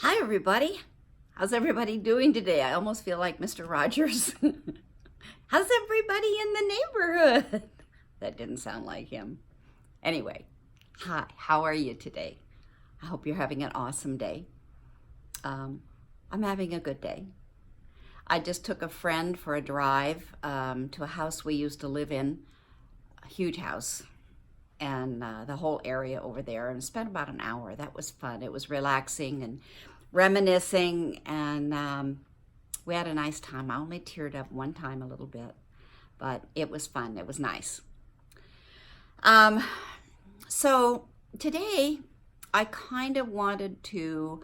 Hi, everybody. How's everybody doing today? I almost feel like Mr. Rogers. How's everybody in the neighborhood? That didn't sound like him. Anyway, hi, how are you today? I hope you're having an awesome day. I'm having a good day. I just took a friend for a drive to a house we used to live in, a huge house, and the whole area over there, and spent about an hour. That was fun. It was relaxing and reminiscing, and we had a nice time. I only teared up one time a little bit, but it was fun. It was nice. So today I kind of wanted to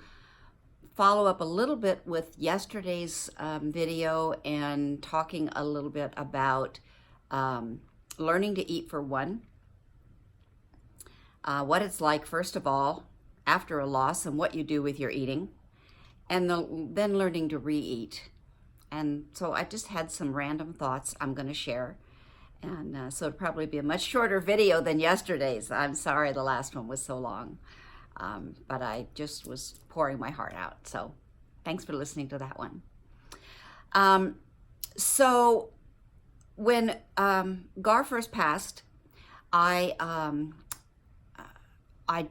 follow up a little bit with yesterday's video and talking a little bit about learning to eat for one. What it's like, first of all, after a loss and what you do with your eating, and then learning to re-eat. And so I just had some random thoughts I'm going to share. And so it'll probably be a much shorter video than yesterday's. I'm sorry the last one was so long. But I just was pouring my heart out. So thanks for listening to that one. So when Gar first passed, I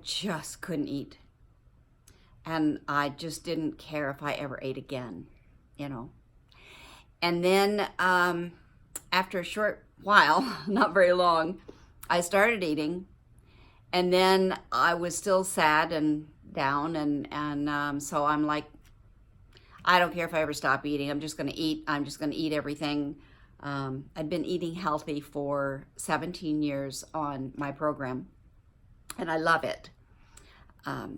just couldn't eat. And I just didn't care if I ever ate again, you know. And then after a short while, not very long, I started eating. And then I was still sad and down. And so I'm like, I don't care if I ever stop eating. I'm just going to eat. I'm just going to eat everything. I've been eating healthy for 17 years on my program. And I love it.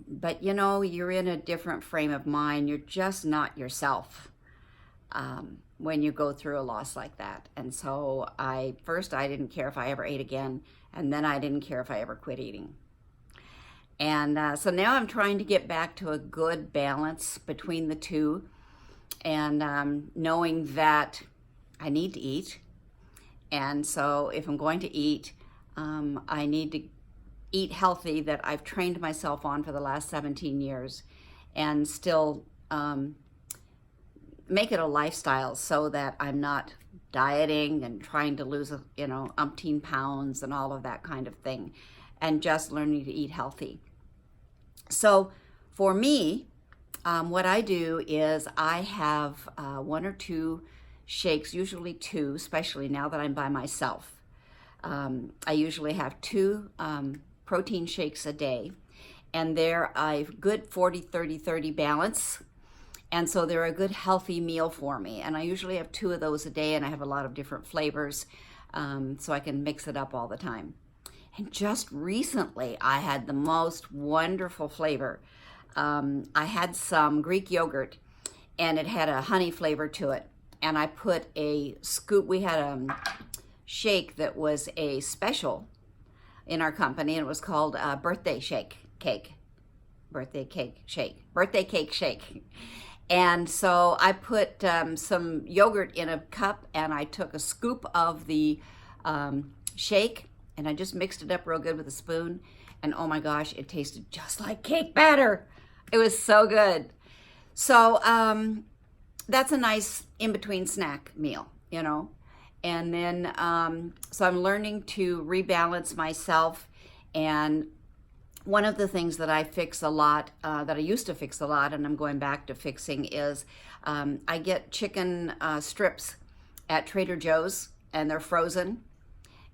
But you know, you're in a different frame of mind. You're just not yourself when you go through a loss like that. And so I didn't care if I ever ate again. And then I didn't care if I ever quit eating. And so now I'm trying to get back to a good balance between the two. And knowing that I need to eat. And so if I'm going to eat, I need to eat healthy that I've trained myself on for the last 17 years, and still make it a lifestyle so that I'm not dieting and trying to lose, umpteen pounds and all of that kind of thing, and just learning to eat healthy. So for me, what I do is I have one or two shakes, usually two, especially now that I'm by myself. I usually have two protein shakes a day, and they're a good 40-30-30 balance, and so they're a good healthy meal for me. And I usually have two of those a day, and I have a lot of different flavors, so I can mix it up all the time. And just recently I had the most wonderful flavor. I had some Greek yogurt, and it had a honey flavor to it, and I put a scoop. We had a shake that was a special in our company, and it was called birthday cake shake. And so I put some yogurt in a cup, and I took a scoop of the shake, and I just mixed it up real good with a spoon, and oh my gosh, it tasted just like cake batter. It was so good. So that's a nice in-between snack meal, you know. And then, so I'm learning to rebalance myself. And one of the things that I fix a lot, that I used to fix a lot, and I'm going back to fixing, is I get chicken strips at Trader Joe's, and they're frozen.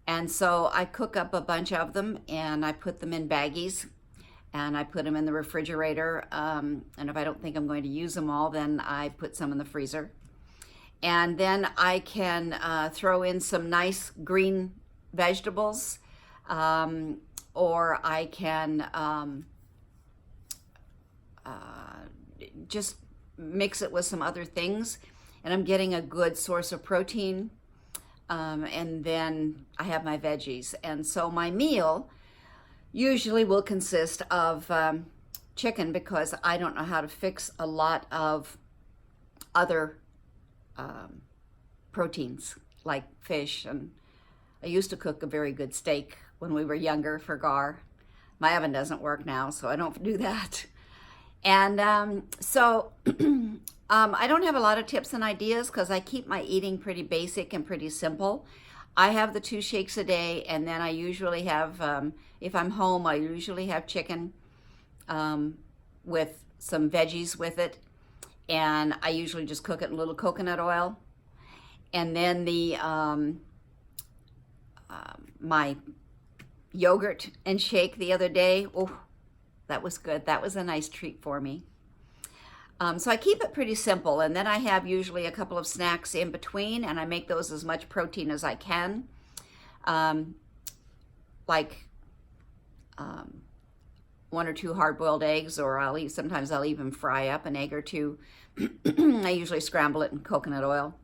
And so I cook up a bunch of them, and I put them in baggies, and I put them in the refrigerator. And if I don't think I'm going to use them all, then I put some in the freezer. And then I can throw in some nice green vegetables, or I can just mix it with some other things, and I'm getting a good source of protein. And then I have my veggies. And so my meal usually will consist of chicken, because I don't know how to fix a lot of other proteins like fish. And I used to cook a very good steak when we were younger for Gar. My oven doesn't work now, so I don't do that. And I don't have a lot of tips and ideas because I keep my eating pretty basic and pretty simple. I have the 2 shakes a day, and then I usually have, if I'm home, I usually have chicken with some veggies with it, and I usually just cook it in a little coconut oil. And then my yogurt and shake the other day, oh, that was good. That was a nice treat for me. So I keep it pretty simple, and then I have usually a couple of snacks in between, and I make those as much protein as I can. Like 1 or 2 hard-boiled eggs, or sometimes I'll even fry up an egg or 2. I usually scramble it in coconut oil.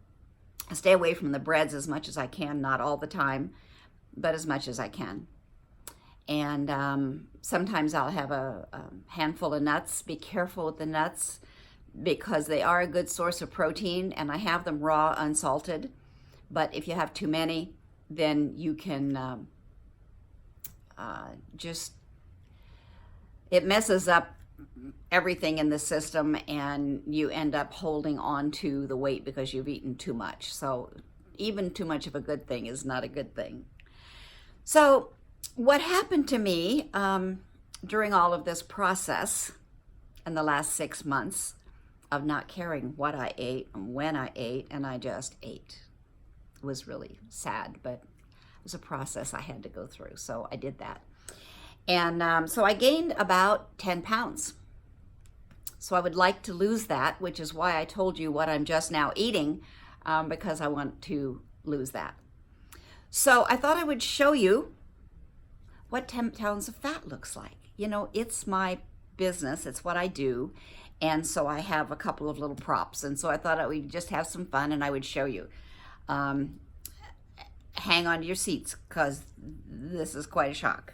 I stay away from the breads as much as I can, not all the time, but as much as I can. And sometimes I'll have a handful of nuts. Be careful with the nuts because they are a good source of protein, and I have them raw, unsalted. But if you have too many, then you can it messes up everything in the system, and you end up holding on to the weight because you've eaten too much. So even too much of a good thing is not a good thing. So what happened to me during all of this process in the last 6 months of not caring what I ate and when I ate, and I just ate. It was really sad, but it was a process I had to go through, so I did that. And so I gained about 10 pounds. So I would like to lose that, which is why I told you what I'm just now eating, because I want to lose that. So I thought I would show you what 10 pounds of fat looks like. You know, it's my business, it's what I do, and so I have a couple of little props, and so I thought I would just have some fun and I would show you. Hang on to your seats because this is quite a shock.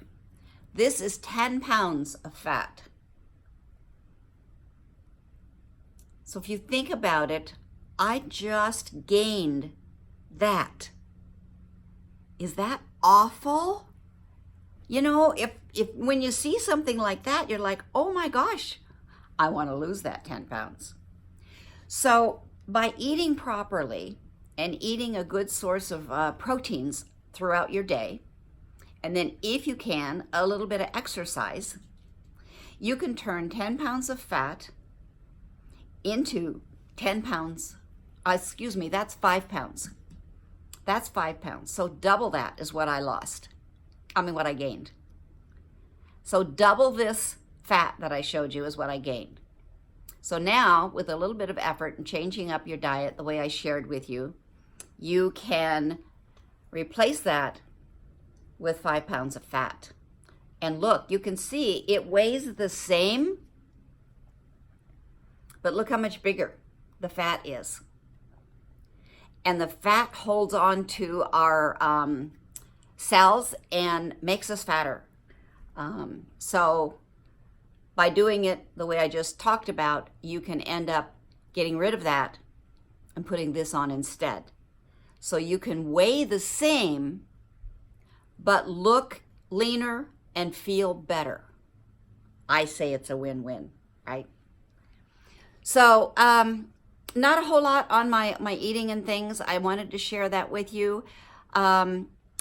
This is 10 pounds of fat. So if you think about it, I just gained that. Is that awful? You know, if when you see something like that, you're like, oh my gosh, I want to lose that 10 pounds. So by eating properly and eating a good source of proteins throughout your day, and then if you can, a little bit of exercise, you can turn 10 pounds of fat into 10 pounds. That's 5 pounds. That's 5 pounds. So double that is what I lost. What I gained. So double this fat that I showed you is what I gained. So now, with a little bit of effort and changing up your diet the way I shared with you, you can replace that with 5 pounds of fat. And look, you can see it weighs the same, but look how much bigger the fat is. And the fat holds on to our cells and makes us fatter. So by doing it the way I just talked about, you can end up getting rid of that and putting this on instead. So you can weigh the same, but look leaner and feel better. I say it's a win-win, right? So not a whole lot on my eating and things. I wanted to share that with you.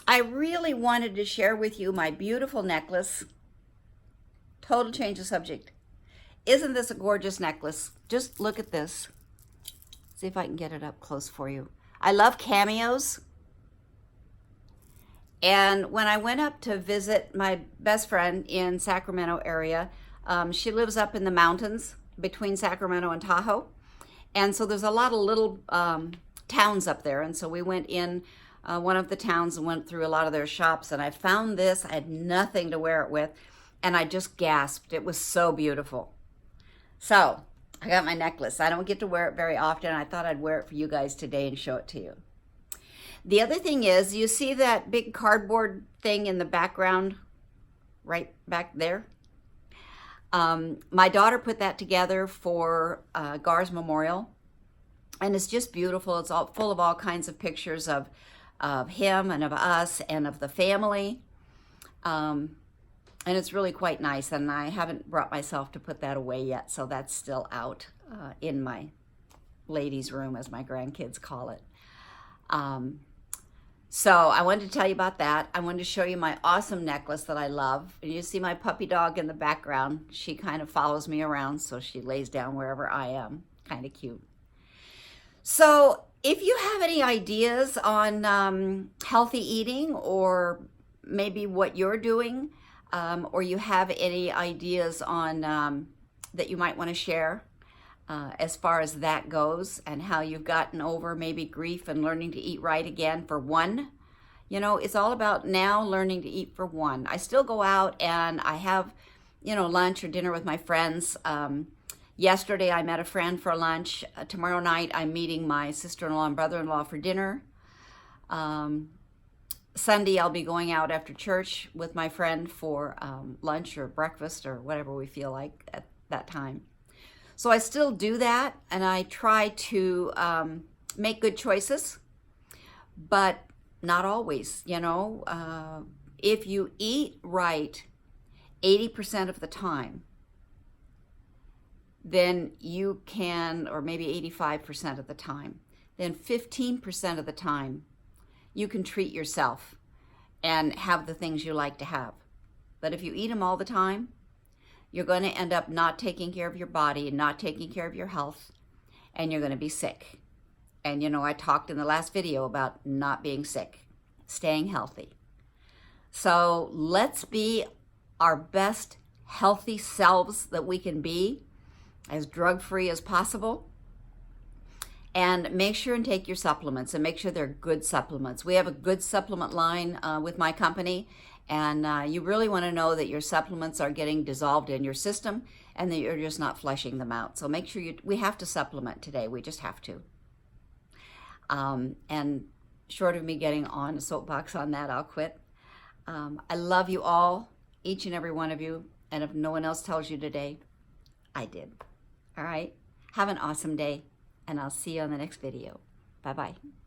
I really wanted to share with you my beautiful necklace. Total change of subject. Isn't this a gorgeous necklace? Just look at this. See if I can get it up close for you. I love cameos. And when I went up to visit my best friend in Sacramento area, she lives up in the mountains between Sacramento and Tahoe. And so there's a lot of little towns up there. And so we went in one of the towns and went through a lot of their shops. And I found this. I had nothing to wear it with. And I just gasped. It was so beautiful. So I got my necklace. I don't get to wear it very often. I thought I'd wear it for you guys today and show it to you. The other thing is, you see that big cardboard thing in the background right back there? My daughter put that together for Gar's memorial, and it's just beautiful. It's all full of all kinds of pictures of him and of us and of the family. And it's really quite nice, and I haven't brought myself to put that away yet, so that's still out in my ladies' room, as my grandkids call it. So I wanted to tell you about that. I wanted to show you my awesome necklace that I love. And you see my puppy dog in the background. She kind of follows me around, so she lays down wherever I am. Kind of cute. So if you have any ideas on healthy eating, or maybe what you're doing, or you have any ideas on that you might want to share as far as that goes, and how you've gotten over maybe grief and learning to eat right again for one. You know, it's all about now learning to eat for one. I still go out and I have, you know, lunch or dinner with my friends. Yesterday I met a friend for lunch. Tomorrow night I'm meeting my sister-in-law and brother-in-law for dinner. Sunday I'll be going out after church with my friend for lunch or breakfast or whatever we feel like at that time. So I still do that, and I try to make good choices, but not always, you know. If you eat right 80% of the time, then you can, or maybe 85% of the time, then 15% of the time, you can treat yourself and have the things you like to have. But if you eat them all the time, you're going to end up not taking care of your body and not taking care of your health, and you're going to be sick. And you know, I talked in the last video about not being sick, staying healthy. So let's be our best healthy selves that we can be, as drug-free as possible. And make sure and take your supplements, and make sure they're good supplements. We have a good supplement line with my company, and you really want to know that your supplements are getting dissolved in your system and that you're just not flushing them out. So make sure we have to supplement today. We just have to. And short of me getting on a soapbox on that, I'll quit. I love you all, each and every one of you. And if no one else tells you today, I did. All right. Have an awesome day, and I'll see you on the next video. Bye-bye.